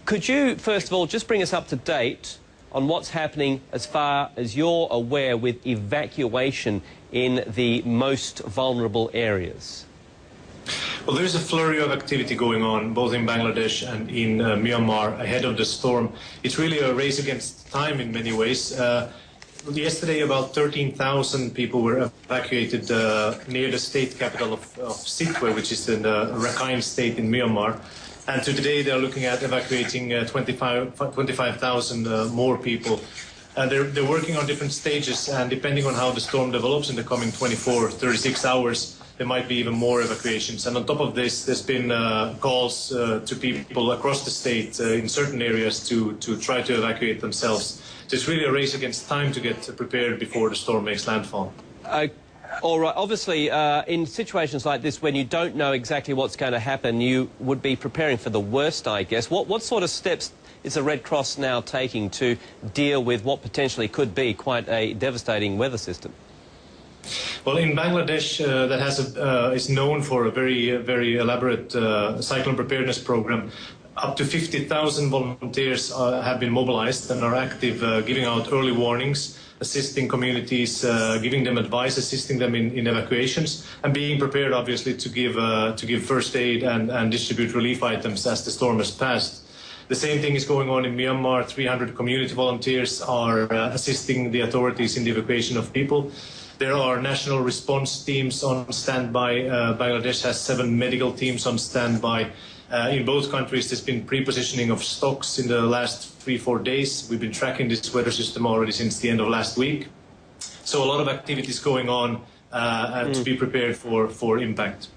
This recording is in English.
Could you, first of all, just bring us up to date on what's happening as far as you're aware with evacuation in the most vulnerable areas? Well, there's a flurry of activity going on both in Bangladesh and in Myanmar ahead of the storm. It's really a race against time in many ways. Yesterday, about 13,000 people were evacuated near the state capital of Sitwe, which is in the Rakhine state in Myanmar. And today they're looking at evacuating 25,000 more people. They're working on different stages, and depending on how the storm develops in the coming 24, 36 hours, there might be even more evacuations. And on top of this, there's been calls to people across the state in certain areas to try to evacuate themselves. So it's really a race against time to get prepared before the storm makes landfall. All right. Obviously, in situations like this, when you don't know exactly what's going to happen, you would be preparing for the worst, I guess. What sort of steps is the Red Cross now taking to deal with what potentially could be quite a devastating weather system? Well, in Bangladesh, that is known for a very elaborate cyclone preparedness program. Up to 50,000 volunteers have been mobilized and are active, giving out early warnings, assisting communities, giving them advice, assisting them in evacuations, and being prepared, obviously, to give first aid and distribute relief items as the storm has passed. The same thing is going on in Myanmar. 300 community volunteers are assisting the authorities in the evacuation of people. There are national response teams on standby. Bangladesh has 7 medical teams on standby. In both countries, there's been pre-positioning of stocks in the last 3-4 days. We've been tracking this weather system already since the end of last week. So a lot of activities going on to be prepared for impact.